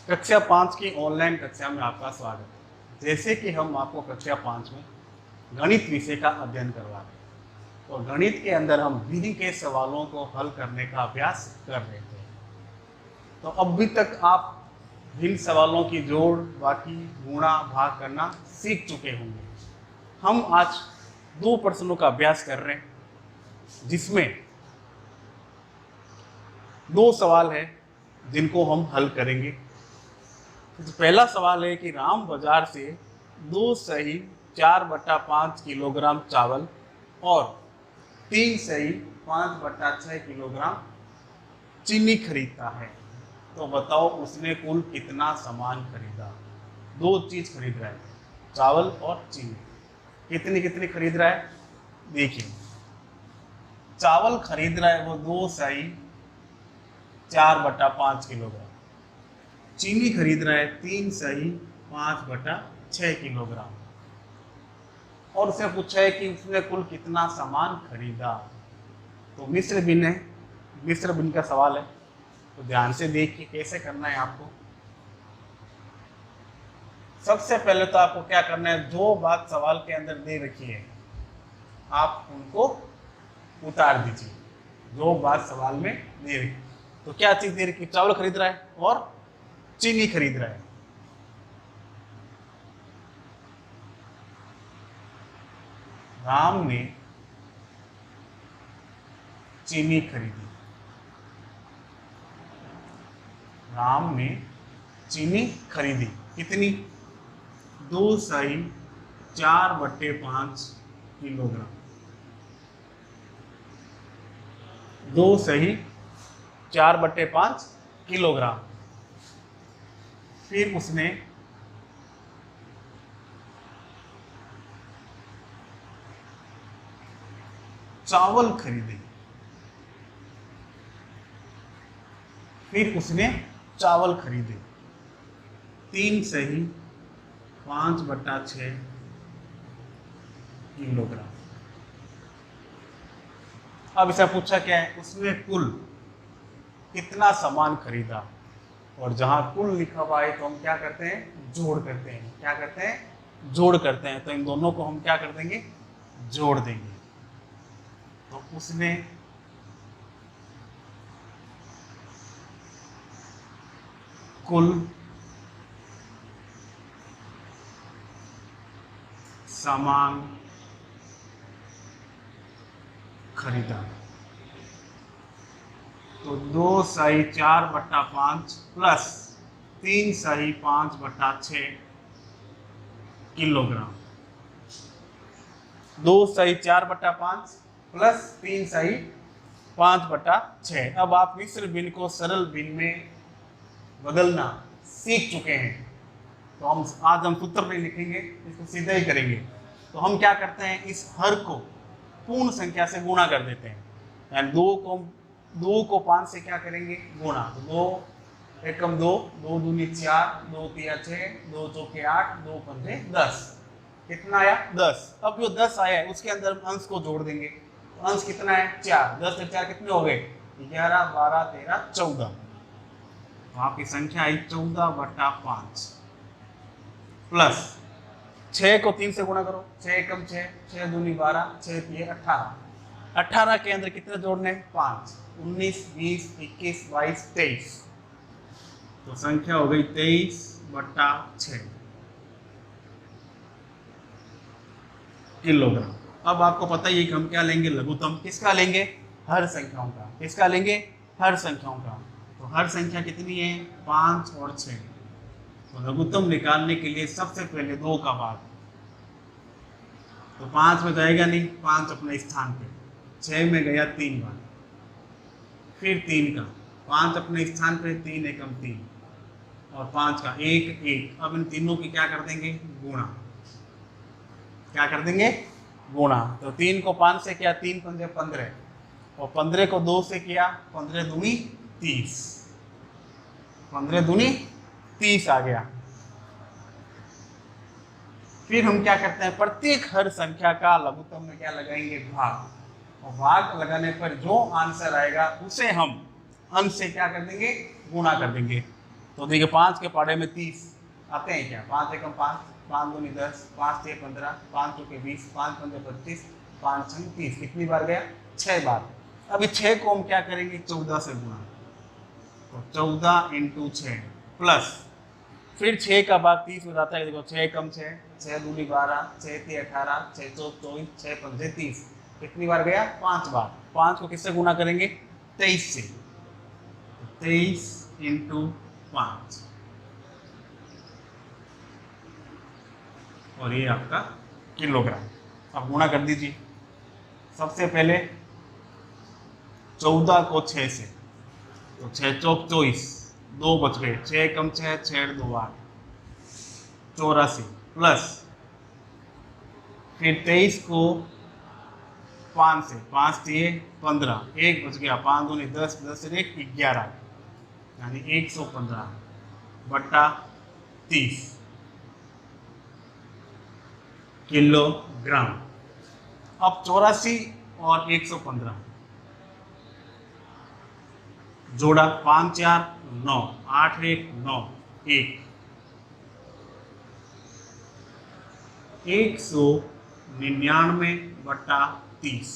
कक्षा 5 की ऑनलाइन कक्षा में आपका स्वागत है। जैसे कि हम आपको कक्षा 5 में गणित विषय का अध्ययन करवा रहे हैं, तो गणित के अंदर हम विधि के सवालों को हल करने का अभ्यास कर रहे थे। तो अभी तक आप भिन्न सवालों की जोड़, बाकी, गुणा, भाग करना सीख चुके होंगे। हम आज 2 प्रश्नों का अभ्यास कर रहे हैं, जिसमें 2 सवाल है जिनको हम हल करेंगे। तो पहला सवाल है कि राम बाजार से 2 सही 4/5 किलोग्राम चावल और 3 सही 5/6 किलोग्राम चीनी खरीदता है, तो बताओ उसने कुल कितना सामान खरीदा। 2 चीज खरीद रहा है, चावल और चीनी। कितनी कितनी खरीद रहा है? देखिए, चावल खरीद रहा है वो 2 सही 4/5 किलोग्राम, चीनी खरीद रहा है 3 सही 5/6 किलोग्राम, और उसे पूछा है कि उसने कुल कितना सामान खरीदा। तो मिश्र भिन्न है, मिश्र भिन्न का सवाल है, तो ध्यान से देखिए कैसे करना है आपको। सबसे पहले तो आपको क्या करना है, जो बात सवाल के अंदर दे रखी है आप उनको उतार दीजिए। जो बात सवाल में दे रखी, तो क्या चीज दे रखी? चावल खरीद रहा है और चीनी खरीद रहा है। राम ने चीनी खरीदी। राम ने चीनी खरीदी कितनी? 2 सही 4/5 किलोग्राम। 2 सही 4/5 किलोग्राम। फिर उसने चावल खरीदे। फिर उसने चावल खरीदे 3 सही 5/6 किलोग्राम। अब इसे पूछा क्या है, उसने कुल कितना सामान खरीदा। और जहां कुल लिखा हुआ है तो हम क्या करते हैं? जोड़ करते हैं। क्या करते हैं? जोड़ करते हैं। तो इन दोनों को हम क्या कर देंगे? जोड़ देंगे। तो उसने कुल सामान खरीदा। तो 2 सही 4/5 प्लस 3 सही 5/6 किलोग्राम। 2 सही 4/5 प्लस 3 सही 5/6। अब आप मिश्र भिन्न को सरल भिन्न में बदलना सीख चुके हैं, तो आज हम सूत्र नहीं लिखेंगे, इसको सीधा ही करेंगे। तो हम क्या करते हैं, इस हर को पूर्ण संख्या से गुणा कर देते हैं। यानी 2 को 5 से क्या करेंगे? गुणा। तो 2 एकम 2, 2 दूनी 4, 2 तिया 6, 2 चौके 8, 2 पंजे 10। कितना आया? 10। अब जो 10 आया है उसके अंदर अंश को जोड़ देंगे। तो अंश कितना है? 4। 10 से 4 कितने हो गए? 11, 12, 13, 14। तो आपकी संख्या आई 14/5 प्लस 6 को 3 से गुणा करो। 6 एकम 6, 6 दूनी 12, 6 तिये 18। 18 के अंदर कितने जोड़ने? 5। 19, 20, 21, 22, 23। तो संख्या हो गई 23/6 किलोग्राम। अब आपको पता ही है कि हम क्या लेंगे? लघुत्तम। किसका लेंगे? हर संख्याओं का। किसका लेंगे? हर संख्याओं का। तो हर संख्या कितनी है? 5 और 6। तो लघुत्तम निकालने के लिए सबसे पहले 2 का भाग। तो 5 में जाएगा नहीं, 5 अपने स्थान पे। 6 में गया 3 बार, फिर 3 का 5 अपने स्थान पे, 3 एकम 3 और 5 का 1 1। अब इन तीनों की क्या कर देंगे? गुणा। क्या कर देंगे? गुणा। तो 3 को 5 से किया, 3 पंजे 15, और 15 को 2 से किया, 15 दूनी 30। 15 दूनी 30 आ गया। फिर हम क्या करते हैं? प्रत्येक हर संख्या का लघुत्तम में क्या लगाएंगे? भाग। और भाग लगाने पर जो आंसर आएगा उसे हम अंश से क्या कर देंगे? गुणा कर देंगे। तो देखिए 5 के पाड़े में 30 आते हैं क्या? 5 एकम 5, 5 दूनी 10, 5 6 15, 5 चौके 20, 5 पंजे 25, 5 छंग 30। कितनी बार गया? 6 बार। अभी 6 को हम क्या करेंगे? 14 से गुणा, तो 14 इंटू 6 प्लस फिर 6 का भाग 30 हो जाता है। देखो 6 कम 6, 6 दूनी 12, 6 ती 18, 6 चौक 24, 6 पंजे 30। कितनी बार गया? 5 बार। 5 को किससे गुणा करेंगे? 23 से। 23 इंटू 5 और ये आपका किलोग्राम। अब गुणा कर दीजिए। सबसे पहले 14 को 6 से, तो 6 चौक 24, 2 बच गए, 6 कम 6, 6 2 8, 84 प्लस फिर 23 को 5 से, 5 दिए 15, 1 बच गया, 5 दूनी 10, 10 से 1 11, यानी 115 बट्टा 30 किलोग्राम। अब 84 और 115 जोड़ा, 5 4 9, 8 1 9, 1 199 बट्टा 30,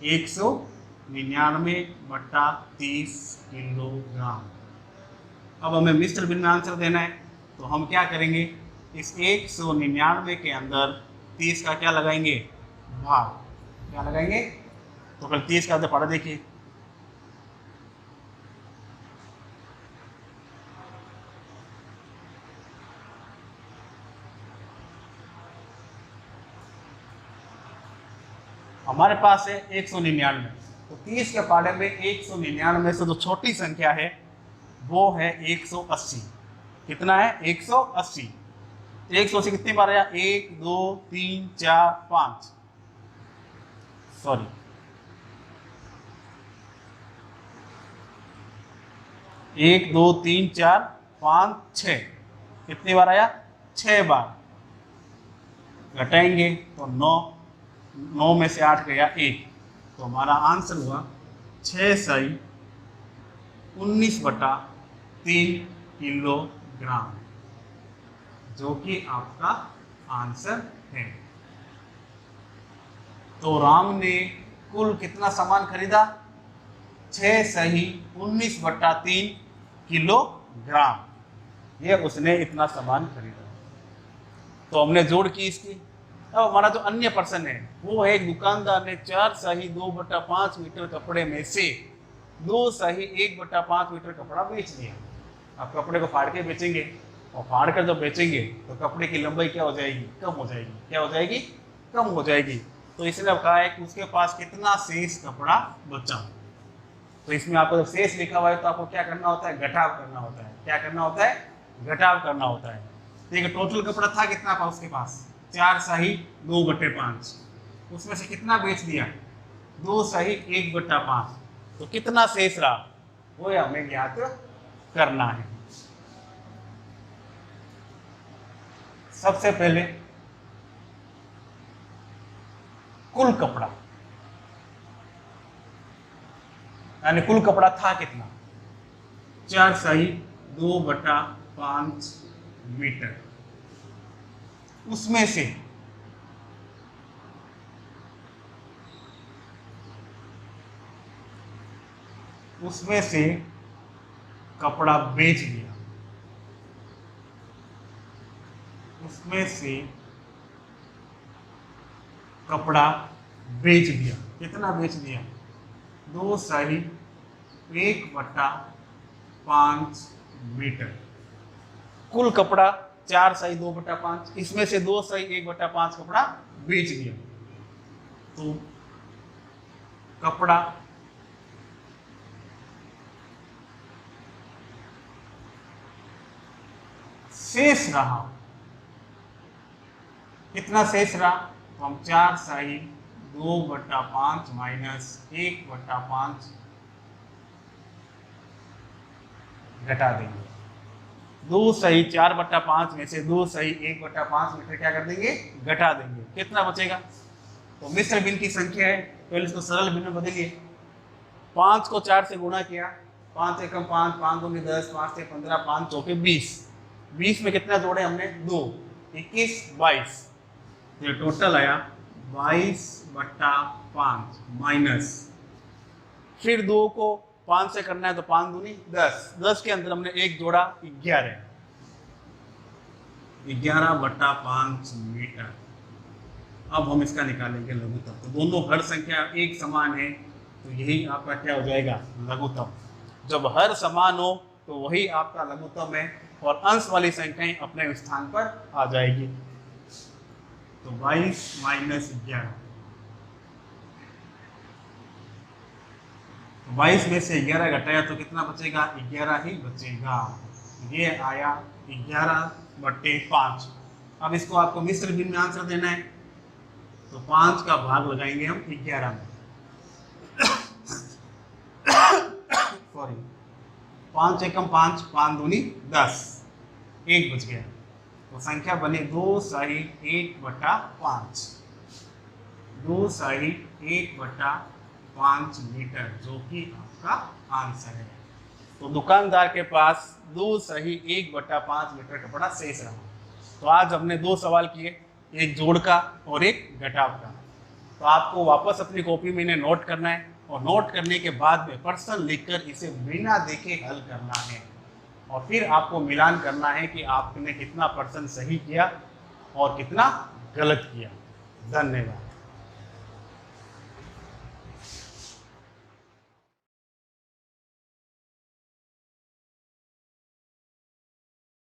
199 बट्टा 30 किलोग्राम। अब हमें मिश्र भिन्न में आंसर देना है, तो हम क्या करेंगे? इस 199 के अंदर 30 का क्या लगाएंगे? भाग। क्या लगाएंगे? तो कल 30 का पढ़ा देखिए। हमारे पास है 199, तो 30 के पाड़े में 199 से जो छोटी संख्या है वो है 180। कितना है? 180। 180 कितनी बार आया? 1 2 3 4 5, सॉरी 1 2 3 4 5 6, कितनी बार आया? 6 बार। घटाएंगे तो 9, 9 में से 8 गया 1, तो हमारा आंसर हुआ 6 सही 19 बटा 3 किलोग्राम, जो कि आपका आंसर है। तो राम ने कुल कितना सामान खरीदा? 6 सही 19 बटा 3 किलोग्राम, ये उसने इतना सामान खरीदा। तो हमने जोड़ की इसकी। अब हमारा जो अन्य प्रश्न है वो है, दुकानदार ने 4 सही 2 बटा 5 मीटर कपड़े में से 2 सही 1 बटा 5 मीटर कपड़ा बेच दिया। अब कपड़े को फाड़ के बेचेंगे, और फाड़ कर जब बेचेंगे तो कपड़े की लंबाई क्या हो जाएगी? कम हो जाएगी। क्या हो जाएगी? कम हो जाएगी। तो इसने अब कहा है कि उसके पास कितना शेष कपड़ा बचा। तो इसमें आपको जब शेष लिखा हुआ है तो आपको क्या करना होता है? घटाव करना होता है। क्या करना होता है? घटाव करना होता है। देखिए टोटल कपड़ा था कितना था उसके पास? 4 सही 2 बटे 5, उसमें से कितना बेच दिया? 2 सही 1 बटा 5, तो कितना शेष रहा वो हमें ज्ञात करना है। सबसे पहले कुल कपड़ा, यानी कुल कपड़ा था कितना? 4 सही 2 बटा 5 मीटर। उसमें से कपड़ा बेच दिया, उसमें से कपड़ा बेच दिया। कितना बेच दिया? 2 सही 1 बटा 5 मीटर। कुल कपड़ा 4 सही 2 बटा 5, इसमें से 2 सही 1 बटा 5 कपड़ा बेच दिया। तो कपड़ा शेष रहा, कितना शेष रहा? तो हम 4 सही 2 बटा 5 माइनस 1 बटा 5 घटा देंगे। 2 सही 4 बटा 5 में से 2 सही 1 बटा 5 मीटर क्या कर देंगे? घटा देंगे। कितना बचेगा? तो मिश्र भिन्न की संख्या है, पहले इसको सरल भिन्न में बदलिए। 5 को 4 से गुणा किया 5 एकम 5, 5 दूनी 10, 5 से 15, 5 चौके 20। 20 में कितना जोड़े हमने? 2, 21, 22। तो ये टोटल आया 22/5 माइनस, फिर 2 को 5 से करना है तो 5 दूनी 10, 10 के अंदर हमने एक जोड़ा 11, 11/5 मीटर। अब हम इसका निकालेंगे लघुत्तम। तो दोनों हर संख्या एक समान है तो यही आपका क्या हो जाएगा? लघुत्तम। जब हर समान हो तो वही आपका लघुत्तम है और अंश वाली संख्याएं अपने स्थान पर आ जाएगी। तो 22 माइनस 11, 22 में से 11 घटाया तो कितना बचेगा? 11 ही बचेगा। ये आया 11/5। अब इसको आपको मिश्र भिन्न में आंसर देना है तो 5 का भाग लगाएंगे हम 11 में। सॉरी, 5 एकम 5, 5 दूनी 10, 1 बच गया। तो संख्या बनी 2 सही 1/5, 2 सही 1/5 मीटर, जो कि आपका आंसर है। तो दुकानदार के पास 2 सही 1/5 मीटर कपड़ा शेष रहा। तो आज हमने 2 सवाल किए, एक जोड़ का और एक घटाव का। तो आपको वापस अपनी कॉपी में इन्हें नोट करना है और नोट करने के बाद में पर्सन लिखकर इसे बिना देखे हल करना है और फिर आपको मिलान करना है कि आपने कितना % सही किया और कितना गलत किया। धन्यवाद।